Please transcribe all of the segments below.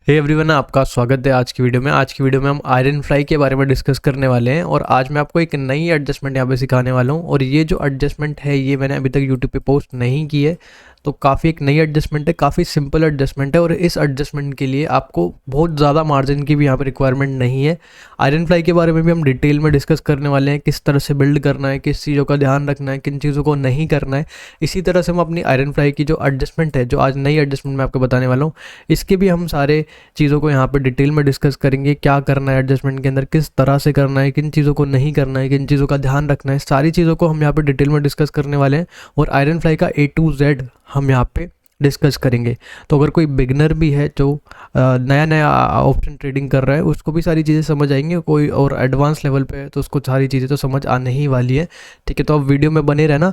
Hey everyone, आपका स्वागत है आज की वीडियो में। आज की वीडियो में हम आयरन फ्लाई के बारे में डिस्कस करने वाले हैं और आज मैं आपको एक नई एडजस्टमेंट यहाँ पे सिखाने वाला हूँ। और ये जो एडजस्टमेंट है ये मैंने अभी तक यूट्यूब पे पोस्ट नहीं की है, तो काफ़ी एक नई एडजस्टमेंट है, काफ़ी सिंपल एडजस्टमेंट है और इस एडजस्टमेंट के लिए आपको बहुत ज़्यादा मार्जिन की भी यहाँ पे रिक्वायरमेंट नहीं है। आयरन फ्लाई के बारे में भी हम डिटेल में डिस्कस करने वाले हैं, किस तरह से बिल्ड करना है, किस चीज़ों का ध्यान रखना है, किन चीज़ों को नहीं करना है। इसी तरह से हम अपनी आयरन फ्लाई की जो एडजस्टमेंट है, जो आज नई एडजस्टमेंट मैं आपको बताने वाला हूँ, इसके भी हम सारे चीज़ों को यहाँ पे डिटेल में डिस्कस करेंगे। क्या करना है एडजस्टमेंट के अंदर, किस तरह से करना है, किन चीज़ों को नहीं करना है, किन चीज़ों का ध्यान रखना है, सारी चीज़ों को हम यहाँ पे डिटेल में डिस्कस करने वाले हैं। और आयरन फ्लाई का A to Z हम यहाँ पे डिस्कस करेंगे। तो अगर कोई बिगनर भी है जो नया नया ऑप्शन ट्रेडिंग कर रहा है, उसको भी सारी चीज़ें समझ आएंगी। कोई और एडवांस लेवल पे है तो उसको सारी चीज़ें तो समझ आने ही वाली है। ठीक है, तो आप वीडियो में बने रहना,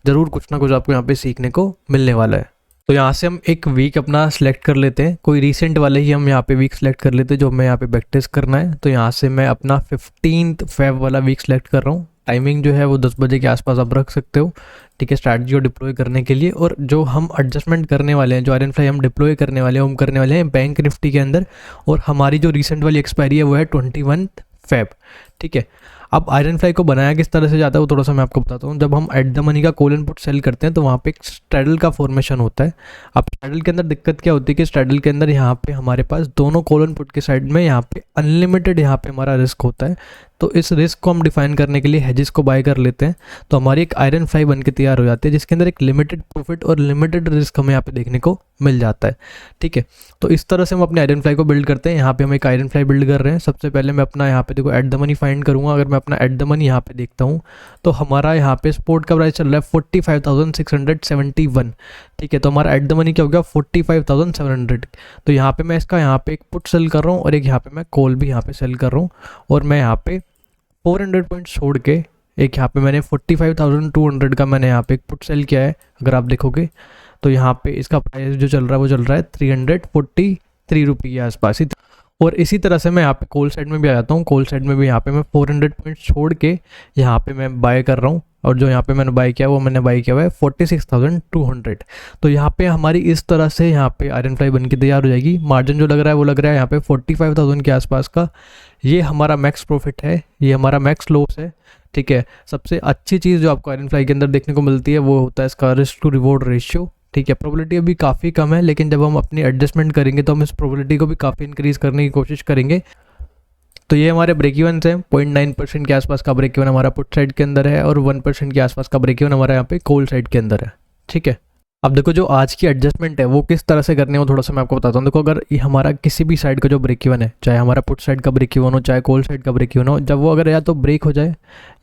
ज़रूर कुछ ना कुछ आपको यहाँ पे सीखने को मिलने वाला है। तो यहाँ से हम एक वीक अपना सेलेक्ट कर लेते हैं, कोई रीसेंट वाले ही हम यहाँ पे वीक सेलेक्ट कर लेते हैं जो हमें यहाँ पे बैक टेस्ट करना है। तो यहाँ से मैं अपना 15 फेब वाला वीक सेलेक्ट कर रहा हूँ। टाइमिंग जो है वो 10 बजे के आसपास आप रख सकते हो। ठीक है, स्ट्रैटेजी को डिप्लॉय करने के लिए। और जो हम एडजस्टमेंट करने वाले हैं, जो आयरन फ्लाई हम डिप्लॉय करने वाले हैं, हम करने वाले हैं बैंक निफ्टी के अंदर। और हमारी जो रिसेंट वाली एक्सपायरी है वो है 21 फेब। ठीक है, अब आयरन फ्लाई को बनाया किस तरह से जाता है वो थोड़ा सा मैं आपको बताता हूँ। जब हम एट द मनी का कॉल एंड पुट सेल करते हैं तो वहाँ पे एक स्ट्रैडल का फॉर्मेशन होता है। अब स्ट्रैडल के अंदर दिक्कत क्या होती है कि स्ट्रैडल के अंदर यहाँ पे हमारे पास दोनों कॉल एंड पुट के साइड में यहाँ पे अनलिमिटेड यहाँ पे हमारा रिस्क होता है। तो इस रिस्क को हम डिफाइन करने के लिए हेजेस को बाय कर लेते हैं। तो हमारी एक आयरन फ्लाई बन के तैयार हो जाती है जिसके अंदर एक लिमिटेड प्रॉफिट और लिमिटेड रिस्क हमें यहाँ पे देखने को मिल जाता है। ठीक है, तो इस तरह से हम अपने आयरन फ्लाई को बिल्ड करते हैं। यहाँ पे हम एक आयरन फ्लाई बिल्ड कर रहे हैं। सबसे पहले मैं अपना यहाँ पे देखो एट द मनी फाइंड करूँगा। अगर मैं अपना एट द मनी यहाँ पे देखता हूँ तो हमारा यहाँ पे स्पोर्ट का प्राइस चल रहा है 45,671। ठीक है, तो हमारा एट द मनी क्या हो गया 45,700। तो यहाँ पे मैं इसका यहाँ पे एक पुट सेल कर रहा हूँ और एक यहाँ पे मैं कॉल भी यहाँ पे सेल कर रहा हूँ। और मैं यहाँ पे 400 पॉइंट छोड़ के एक यहाँ पे मैंने 45,200 का मैंने यहाँ पे एक पुट सेल किया है। अगर आप देखोगे तो यहाँ पे इसका प्राइस जो चल रहा है वो चल रहा है 343 रुपये के आसपास ही। और इसी तरह से मैं यहाँ पे कॉल साइड में भी आ जाता हूँ। कॉल साइड में भी यहाँ पे मैं 400 पॉइंट छोड़ के यहाँ पे मैं बाय कर रहा हूँ। और जो यहाँ पे मैंने बाय किया वो मैंने बाय किया हुआ है 46,200। तो यहाँ पे हमारी इस तरह से यहाँ पे आयरन फ्लाई बन के तैयार हो जाएगी। मार्जिन जो लग रहा है वो लग रहा है यहाँ पे 45,000 के आसपास का। ये हमारा मैक्स प्रॉफिट है, ये हमारा मैक्स लॉस है। ठीक है, सबसे अच्छी चीज़ जो आपको आयरन फ्लाई के अंदर देखने को मिलती है वो होता है इसका रिस्क टू रिवॉर्ड रेशियो। ठीक है, प्रोबेबिलिटी अभी काफ़ी कम है, लेकिन जब हम अपनी एडजस्टमेंट करेंगे तो हम इस प्रोबेबिलिटी को भी काफ़ी इंक्रीज़ करने की कोशिश करेंगे। तो ये हमारे ब्रेक इवन हैं। 0.9% के आसपास का ब्रेक इवन हमारा पुट साइड के अंदर है और 1% के आसपास का ब्रेक इवन हमारा यहाँ पे कॉल साइड के अंदर है। ठीक है, अब देखो जो आज की एडजस्टमेंट है वो किस तरह से करनी है वो थोड़ा सा मैं आपको बताता हूँ। देखो, अगर ये हमारा किसी भी साइड का जो ब्रेक इवन है, चाहे हमारा पुट साइड का ब्रेक इवन हो, चाहे कॉल साइड का ब्रेक इवन हो, जब वो अगर या तो ब्रेक हो जाए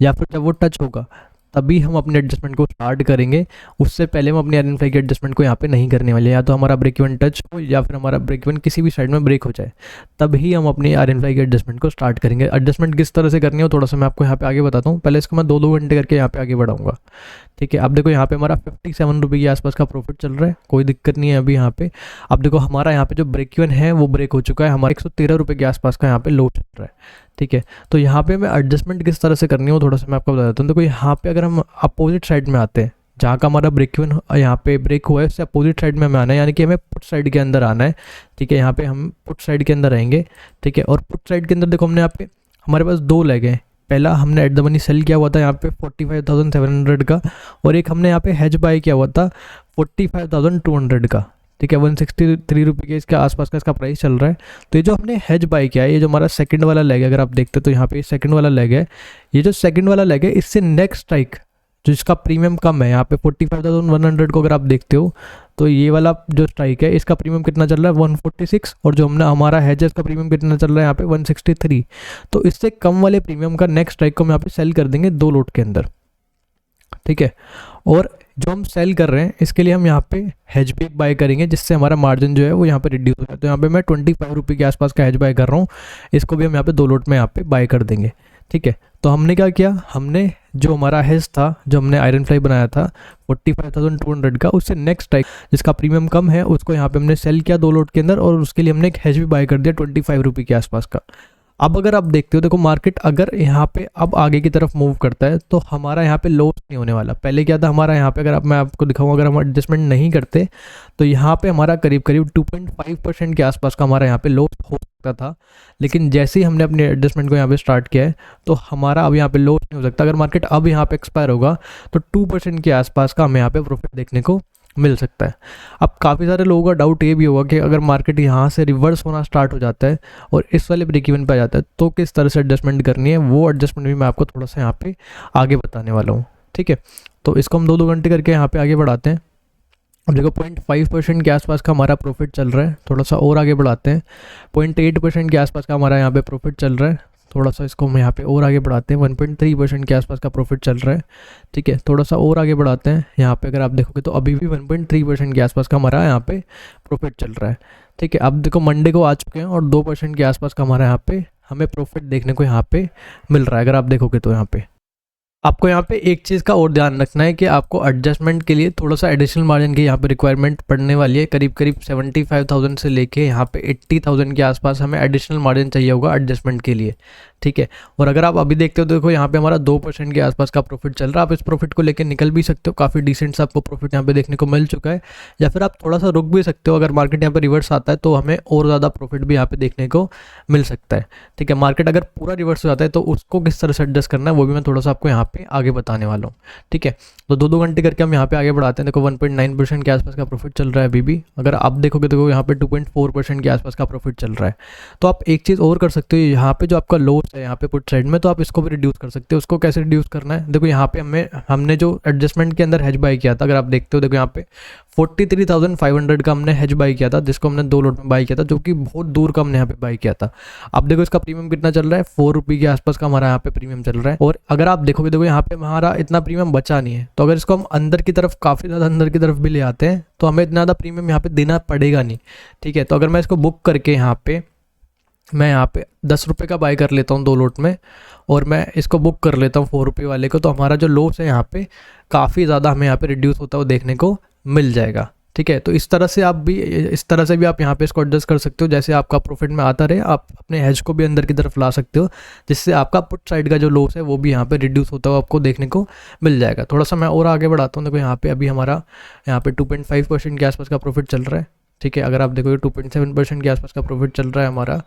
या फिर जब वो टच होगा तभी हम अपने एडजस्टमेंट को स्टार्ट करेंगे। उससे पहले हम अपनी आयरन फ्लाई के एडजस्टमेंट को यहाँ पे नहीं करने वाले। या तो हमारा ब्रेक इवन टच हो या फिर हमारा ब्रेक इवन किसी भी साइड में ब्रेक हो जाए, तभी हम अपनी आयरन फ्लाई के एडजस्टमेंट को स्टार्ट करेंगे। एडजस्टमेंट किस तरह से करनी हो थोड़ा सा मैं आपको यहाँ पे आगे बताता हूँ। पहले इसको मैं 2-2 घंटे करके यहाँ पे आगे बढ़ाऊंगा। ठीक है, अब देखो यहाँ पे हमारा 57 रुपये के आसपास का प्रॉफिट चल रहा है, कोई दिक्कत नहीं है अभी यहाँ पे। अब देखो हमारा यहाँ पे जो ब्रेक इवन है वो ब्रेक हो चुका है, हमारा 113 रुपये के आसपास का यहाँ पे लो चल रहा है। ठीक है, तो यहाँ पे मैं एडजस्टमेंट किस तरह से करनी है वो थोड़ा सा मैं आपको बता देता हूँ। देखो यहाँ पे अगर हम अपोजिट साइड में आते हैं, जहाँ का हमारा ब्रेक इवन यहाँ पे ब्रेक हुआ है उससे अपोजिट साइड में हमें आना है, यानी कि हमें पुट साइड के अंदर आना है। ठीक है, यहाँ पे हम पुट साइड के अंदर आएंगे। ठीक है, और पुट साइड के अंदर देखो हमने यहाँ पे हमारे पास 2 लेग हैं। पहला हमने एट द मनी सेल किया हुआ था यहाँ पे 45,700 का, और एक हमने यहाँ पे हेज बाय किया हुआ था 45,200 का। ठीक है, 163 रुपये के इसके आसपास का इसका प्राइस चल रहा है। तो ये जो हमने हेज बाय किया है, ये जो हमारा सेकंड वाला लेग है, अगर आप देखते तो यहाँ पे सेकंड वाला लेग है, ये जो सेकंड वाला लेग है इससे नेक्स्ट स्ट्राइक जो इसका प्रीमियम कम है यहाँ पे 45,100 को अगर आप देखते हो तो ये वाला जो स्ट्राइक है इसका प्रीमियम कितना चल रहा है 146, और जो हमने हमारा हेज है इसका प्रीमियम कितना चल रहा है यहाँ पे 163। तो इससे कम वाले प्रीमियम का नेक्स्ट स्ट्राइक को हम यहाँ पे सेल कर देंगे 2 लोट के अंदर। ठीक है, और जो हम सेल कर रहे हैं इसके लिए हम यहाँ पे हेज भी बाय करेंगे जिससे हमारा मार्जिन जो है वो यहाँ पे रिड्यूस हो जाए। तो यहाँ पे मैं 25 रुपये के आसपास का हेज बाय कर रहा हूँ, इसको भी हम यहाँ पे 2 लोट में यहाँ पे बाय कर देंगे। ठीक है, तो हमने क्या किया, हमने जो हमारा हेज था, जो हमने आयरन फ्लाई बनाया था 45,200 का, उससे नेक्स्ट स्ट्राइक जिसका प्रीमियम कम है उसको यहाँ पे हमने सेल किया 2 लोट के अंदर, और उसके लिए हमने एक हेज भी बाय कर दिया 25 रुपये के आसपास का। अब अगर आप देखते हो, देखो मार्केट अगर यहाँ पे अब आगे की तरफ मूव करता है तो हमारा यहाँ पे लॉस नहीं होने वाला। पहले क्या था हमारा यहाँ पे, अगर मैं आपको दिखाऊँ, अगर हम एडजस्टमेंट नहीं करते तो यहाँ पे हमारा करीब करीब 2.5% के आसपास का हमारा यहाँ पे लॉस हो सकता था। लेकिन जैसे ही हमने अपने एडजस्टमेंट को यहाँ पे स्टार्ट किया है तो हमारा अब यहाँ पे लॉस नहीं हो सकता। अगर मार्केट अब यहाँ पे एक्सपायर होगा तो 2% के आसपास का हमें यहाँ पे प्रॉफिट देखने को मिल सकता है। अब काफ़ी सारे लोगों का डाउट ये भी होगा कि अगर मार्केट यहाँ से रिवर्स होना स्टार्ट हो जाता है और इस वाले ब्रेक इवन पे आ जाता है तो किस तरह से एडजस्टमेंट करनी है, वो एडजस्टमेंट भी मैं आपको थोड़ा सा यहाँ पे आगे बताने वाला हूँ। ठीक है, तो इसको हम 2 घंटे करके यहाँ पे आगे बढ़ाते हैं। अब देखो 0.5% के आसपास का हमारा प्रॉफिट चल रहा है, थोड़ा सा और आगे बढ़ाते हैं। 0.8% के आसपास का हमारा यहाँ पे प्रॉफिट चल रहा है, थोड़ा सा इसको हम यहाँ पे और आगे बढ़ाते हैं। 1.3% के आसपास का प्रॉफिट चल रहा है। ठीक है, थोड़ा सा और आगे बढ़ाते हैं। यहाँ पे अगर आप देखोगे तो अभी भी 1.3% के आसपास का हमारा यहाँ पे प्रॉफिट चल रहा है। ठीक है, अब देखो मंडे को आ चुके हैं और 2% के आसपास का हमारा यहाँ पे हमें प्रॉफिट देखने को यहाँ पे मिल रहा है। अगर आप देखोगे तो यहाँ पे आपको यहाँ पे एक चीज़ का और ध्यान रखना है कि आपको एडजस्टमेंट के लिए थोड़ा सा एडिशनल मार्जिन की यहाँ पे रिक्वायरमेंट पड़ने वाली है। करीब करीब 75,000 से लेके यहाँ पे 80,000 के आसपास हमें एडिशनल मार्जिन चाहिए होगा एडजस्टमेंट के लिए। ठीक है, और अगर आप अभी देखते हो तो देखो यहाँ पे हमारा 2% के आसपास का प्रॉफिट चल रहा है। आप इस प्रॉफिट को लेकर निकल भी सकते हो, काफ़ी डिसेंट सा आपको प्रॉफिट यहाँ पे देखने को मिल चुका है। या फिर आप थोड़ा सा रुक भी सकते हो, अगर मार्केट यहाँ पे रिवर्स आता है तो हमें और ज़्यादा प्रॉफिट भी यहाँ पे देखने को मिल सकता है। ठीक है, मार्केट अगर पूरा रिवर्स हो जाता है तो उसको किस तरह से एडजस्ट करना है वो भी मैं थोड़ा सा आपको यहाँ पे आगे बताने वाला हूँ। ठीक है, तो 2 घंटे करके हम यहाँ पे आगे बढ़ाते हैं। देखो 1.9% के आसपास का प्रॉफिट चल रहा है अभी भी। अगर आप देखोगे तो यहाँ पे 2.4% के आसपास का प्रॉफिट चल रहा है। तो आप एक चीज़ और कर सकते हो, यहाँ पे जो आपका लॉस है यहाँ पे पुट साइड में, तो आप इसको भी रिड्यूस कर सकते हो। उसको कैसे रिड्यूस करना है, देखो यहाँ पे हमने जो एडजस्टमेंट के अंदर हेज बाई किया था, अगर आप देखते हो देखो यहाँ पे 43,500 का हमने हेज बाई किया था, जिसको हमने 2 लॉट में बाई किया था, जो कि बहुत दूर का हमने यहाँ पे बाई किया था। अब देखो इसका प्रीमियम कितना चल रहा है, 4 रुपये के आसपास का हमारा यहाँ पे प्रीमियम चल रहा है। और अगर आप देखोगे देखो यहाँ पे हमारा इतना प्रीमियम बचा नहीं है, तो अगर इसको हम अंदर की तरफ, काफ़ी ज़्यादा अंदर की तरफ भी ले आते हैं तो हमें इतना ज़्यादा प्रीमियम यहाँ पे देना पड़ेगा नहीं। ठीक है, तो अगर मैं इसको बुक करके मैं यहाँ पे 10 रुपये का बाय कर लेता हूँ 2 लॉट में, और मैं इसको बुक कर लेता हूँ 4 रुपये वाले को, तो हमारा जो लॉस है यहाँ पे काफ़ी ज़्यादा हमें यहाँ पे रिड्यूस होता हुआ देखने को मिल जाएगा। ठीक है, तो इस तरह से भी आप यहाँ पे इसको एडजस्ट कर सकते हो। जैसे आपका प्रॉफिट में आता रहे, आप अपने हेज को भी अंदर की तरफ ला सकते हो, जिससे आपका पुट साइड का जो लॉस है वो भी यहाँ पे रिड्यूस होता हुआ आपको देखने को मिल जाएगा। थोड़ा सा मैं और आगे बढ़ाता हूँ। देखो यहाँ पे अभी हमारा यहाँ पे 2.5% के आसपास का प्रॉफिट चल रहा है। ठीक है, अगर आप देखोगे 2.7% के आसपास का प्रॉफिट चल रहा है हमारा।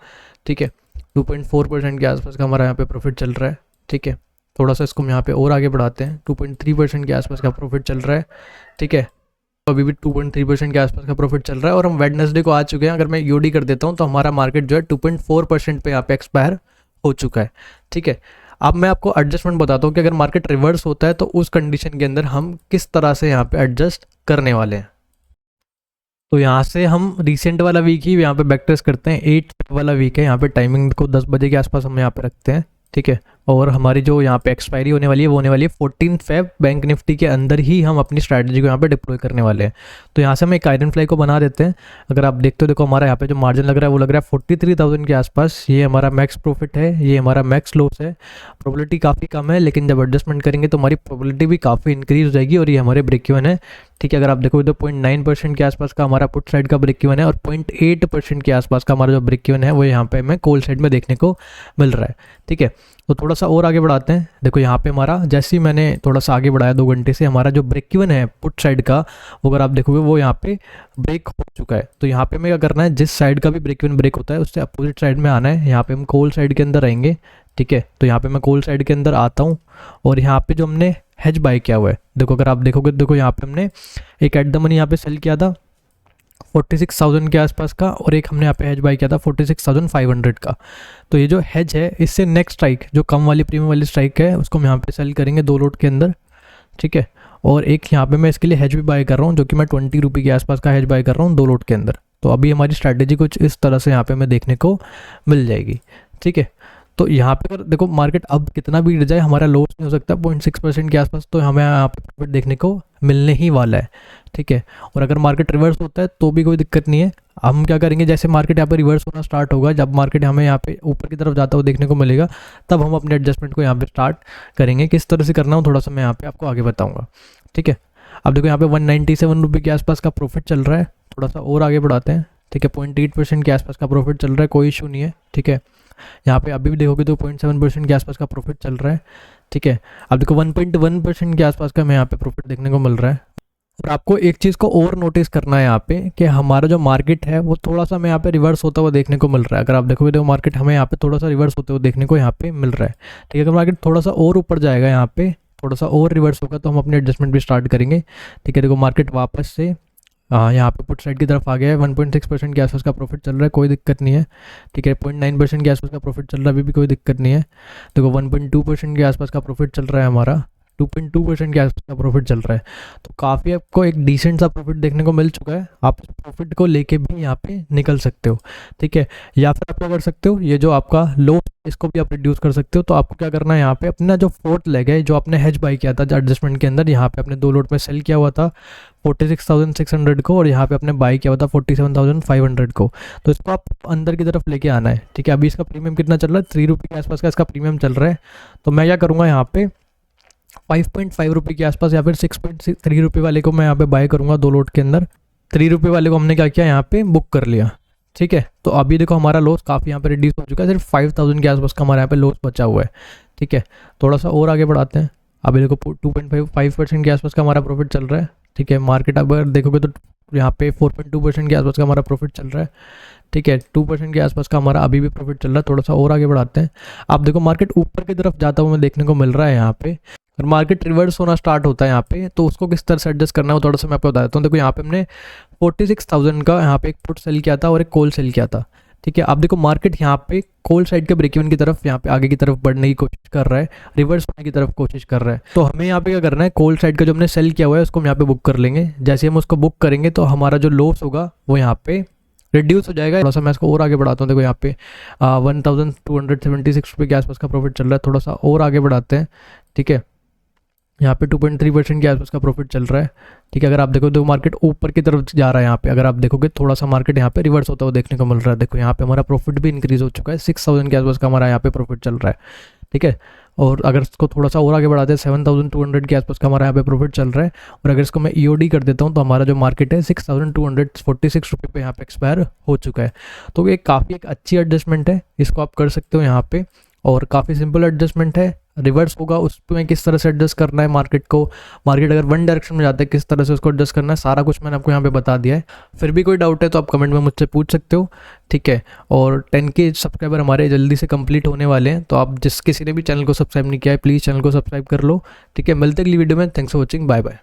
ठीक है, 2.4% के आसपास का हमारा यहाँ पे प्रॉफिट चल रहा है। ठीक है, थोड़ा सा इसको हम यहाँ पे और आगे बढ़ाते हैं। 2.3% के आसपास का प्रॉफिट चल रहा है। ठीक है, तो अभी भी 2.3% के आसपास का प्रॉफिट चल रहा है और हम वेडनेसडे को आ चुके हैं। अगर मैं यूडी कर देता हूँ तो हमारा मार्केट जो है 2.4% पे यहाँ पे एक्सपायर हो चुका है। ठीक है, अब मैं आपको एडजस्टमेंट बताता हूँ कि अगर मार्केट रिवर्स होता है तो उस कंडीशन के अंदर हम किस तरह से यहाँ पे एडजस्ट करने वाले हैं। तो यहाँ से हम रिसेंट वाला वीक ही यहाँ पे बैक टेस्ट करते हैं। 8 वाला वीक है, यहाँ पे टाइमिंग को 10 बजे के आसपास हम यहाँ पे रखते हैं। ठीक है, और हमारी जो यहाँ पे एक्सपायरी होने वाली है वो होने वाली है 14 फेब। बैंक निफ्टी के अंदर ही हम अपनी स्ट्रैटेजी को यहाँ पे डिप्लॉय करने वाले हैं। तो यहाँ से हम एक आयरन फ्लाई को बना देते हैं। अगर आप देखते हो देखो हमारा यहाँ पे जो मार्जिन लग रहा है वो लग रहा है 43,000 के आसपास। ये हमारा मैक्स प्रॉफिट है, ये हमारा मैक्स लॉस है। प्रोबेबिलिटी काफ़ी कम है, लेकिन जब एडजस्टमेंट करेंगे तो हमारी प्रोबेबिलिटी भी काफ़ी इंक्रीज हो जाएगी और ये हमारे ब्रेक इवन है। ठीक है, अगर आप देखोगे तो 0.9% के आसपास का हमारा पुट साइड का ब्रेक इवन है और 0.8% के आसपास का हमारा जो ब्रेक इवन है वो यहाँ पे हमें कॉल साइड में देखने को मिल रहा है। ठीक है, तो थोड़ा सा और आगे बढ़ाते हैं। देखो यहाँ पे हमारा जैसे ही मैंने थोड़ा सा आगे बढ़ाया 2 घंटे से, हमारा जो ब्रेक इवन है पुट साइड का वो अगर आप देखोगे वो यहाँ पे ब्रेक हो चुका है। तो यहाँ पे हमें क्या करना है, जिस साइड का भी ब्रेक इवन ब्रेक होता है उससे अपोजिट साइड में आना है। यहाँ पे हम कॉल साइड के अंदर आएंगे। ठीक है, तो यहाँ पे मैं कॉल साइड के अंदर आता हूँ और यहाँ पे जो हमने हेज बाय किया हुआ है, देखो अगर आप देखोगे देखो यहाँ पे हमने एक एट द मनी यहाँ पे सेल किया था 46,000 के आसपास का, और एक हमने यहाँ पे हेज बाय किया था 46,500 का। तो ये जो हेज है इससे नेक्स्ट स्ट्राइक जो कम वाली प्रीमियम वाली स्ट्राइक है उसको हम यहाँ पे सेल करेंगे 2 लॉट के अंदर। ठीक है, और एक यहाँ पे मैं इसके लिए हेज भी बाय कर रहा हूँ जो कि मैं 20 रुपये के आसपास का हेज बाय कर रहा हूँ 2 लॉट के अंदर। तो अभी हमारी स्ट्रैटेजी कुछ इस तरह से यहाँ पे हमें देखने को मिल जाएगी। ठीक है, तो यहाँ पे अगर देखो मार्केट अब कितना भी गिर जाए हमारा लॉस नहीं हो सकता 0.6% के आसपास, तो हमें यहाँ पे प्रॉफिट देखने को मिलने ही वाला है। ठीक है, और अगर मार्केट रिवर्स होता है तो भी कोई दिक्कत नहीं है। हम क्या करेंगे, जैसे मार्केट यहाँ पे रिवर्स होना स्टार्ट होगा, जब मार्केट हमें यहाँ पे ऊपर की तरफ जाता हुआ देखने को मिलेगा तब हम अपने एडजस्टमेंट को यहाँ पे स्टार्ट करेंगे। किस तरह से करना हो थोड़ा सा मैं यहाँ पे आपको आगे बताऊँगा। ठीक है, अब देखो यहाँ पे 197 रुपये के आसपास का प्रॉफिट चल रहा है। थोड़ा सा और आगे बढ़ाते हैं। ठीक है। 0.8% के आसपास का प्रॉफिट चल रहा है, कोई इशू नहीं है, ठीक है। यहाँ पे अभी भी देखोगे तो 0.7% के आसपास का प्रॉफिट चल रहा है, ठीक है। अब देखो 1.1% के आसपास का हमें यहाँ पे प्रॉफिट देखने को मिल रहा है। और आपको एक चीज़ को और नोटिस करना है यहाँ पे कि हमारा जो मार्केट है वो थोड़ा सा हमें यहाँ पे रिवर्स होता हुआ देखने को मिल रहा है। अगर आप देखोगे तो मार्केट हमें यहाँ पे थोड़ा सा रिवर्स होते हुए देखने को यहाँ पे मिल रहा है, ठीक है। अगर मार्केट थोड़ा सा और ऊपर जाएगा, यहाँ पे थोड़ा सा और रिवर्स होगा तो हम अपनी एडजस्टमेंट भी स्टार्ट करेंगे, ठीक है। देखो मार्केट वापस से यहाँ पे पुट साइड की तरफ आ गया है। 1.6% के आसपास का प्रॉफिट चल रहा है, कोई दिक्कत नहीं है, ठीक है। 0.9% के आसपास का प्रॉफिट चल रहा है, अभी भी कोई दिक्कत नहीं है। देखो 1.2% के आसपास का प्रॉफिट चल रहा है हमारा, 2.2% के आसपास का प्रॉफिट चल रहा है। तो काफ़ी आपको एक डिसेंट सा प्रॉफिट देखने को मिल चुका है। आप प्रॉफिट को लेके भी यहाँ पे निकल सकते हो, ठीक है। या फिर आप क्या कर सकते हो, ये जो आपका लो इसको भी आप रिड्यूस कर सकते हो। तो आपको क्या करना है, यहाँ पे अपना जो फोर्थ लेग है, जो आपने हेज बाई किया था जो एडजस्टमेंट के अंदर, यहाँ पे अपने 2 लोट में सेल किया हुआ था 46,600 को, और यहाँ पे अपने बाई किया हुआ था 47,500 को। तो इसको आप अंदर की तरफ लेके आना है, ठीक है। अभी इसका प्रीमियम कितना चल रहा है, 3 रुपये के आसपास का इसका प्रीमियम चल रहा है। तो मैं क्या करूँगा, यहाँ पे 5.5 रुपये के आसपास या फिर 6.3 रुपये वाले को मैं यहाँ पे बाय करूँगा 2 लोट के अंदर। 3 रुपये वाले को हमने क्या किया, यहाँ पे बुक कर लिया, ठीक है। तो अभी देखो हमारा लॉस काफ़ी यहाँ पे रिड्यूस हो चुका है, सिर्फ 5,000 के आसपास का हमारे यहाँ पे लॉस बचा हुआ है, ठीक है। थोड़ा सा और आगे बढ़ाते हैं। अभी देखो 2.5% के आसपास का हमारा प्रॉफिट चल रहा है, ठीक है। मार्केट अगर देखोगे तो यहाँ पे 4.2% के आसपास का हमारा प्रॉफिट चल रहा है, ठीक है। 2% के आसपास का हमारा अभी भी प्रॉफिट चल रहा है। थोड़ा सा और आगे बढ़ाते हैं। आप देखो मार्केट ऊपर की तरफ जाता हुआ हमें देखने को मिल रहा है यहाँ पे, और मार्केट रिवर्स होना स्टार्ट होता है यहाँ पे, तो उसको किस तरह से एडजस्ट करना है वो थोड़ा सा मैं आपको बता देता हूँ। देखो यहाँ पे हमने 46,000 का यहाँ पे एक पुट सेल किया था और एक कॉल सेल किया था, ठीक है। अब देखो मार्केट यहाँ पे कॉल साइड के ब्रेक इवन की तरफ यहाँ पे आगे की तरफ बढ़ने की कोशिश कर रहा है, रिवर्स होने की तरफ कोशिश कर रहा है। तो हमें यहाँ पे क्या करना है, कॉल साइड का जो हमने सेल किया हुआ है उसको हम यहाँ पे बुक कर लेंगे। जैसे हम उसको बुक करेंगे तो हमारा जो लॉस होगा वो यहाँ पे रिड्यूस हो जाएगा। थोड़ा सा मैं इसको और आगे बढ़ाता हूँ। देखो यहाँ पे 1,276 रुपये के आसपास का प्रॉफिट चल रहा है। थोड़ा सा और आगे बढ़ाते हैं, ठीक है। यहाँ पे 2.3% के आसपास का प्रॉफिट चल रहा है, ठीक है। अगर आप देखो तो मार्केट ऊपर की तरफ जा रहा है। यहाँ पे अगर आप देखोगे थोड़ा सा मार्केट यहाँ पे रिवर्स होता हुआ देखने को मिल रहा है। देखो यहाँ पे हमारा प्रॉफिट भी इंक्रीज हो चुका है, 6,000 के आसपास का हमारा यहाँ पे प्रॉफिट चल रहा है, ठीक है। और अगर इसको थोड़ा सा और आगे बढ़ाते हैं, 7,200 के आसपास का हमारा यहाँ पे प्रॉफिट चल रहा है। और अगर इसको मैं EOD कर देता हूँ तो हमारा जो मार्केट है 6,246 रुपये पे यहाँ पे एक्सपायर हो चुका है। तो ये काफ़ी एक अच्छी एडजस्टमेंट है, इसको आप कर सकते हो यहाँ पे, और काफ़ी सिंपल एडजस्टमेंट है। रिवर्स होगा उसमें किस तरह से एडजस्ट करना है मार्केट को, मार्केट अगर वन डायरेक्शन में जाता है किस तरह से उसको एडजस्ट करना है, सारा कुछ मैंने आपको यहाँ पे बता दिया है। फिर भी कोई डाउट है तो आप कमेंट में मुझसे पूछ सकते हो, ठीक है। और 10K सब्सक्राइबर हमारे जल्दी से कंप्लीट होने वाले हैं, तो आप जिस किसी ने भी चैनल को सब्सक्राइब नहीं किया है प्लीज़ चैनल को सब्सक्राइब कर लो, ठीक है। मिलते अगली वीडियो में। Thanks for watching, bye bye.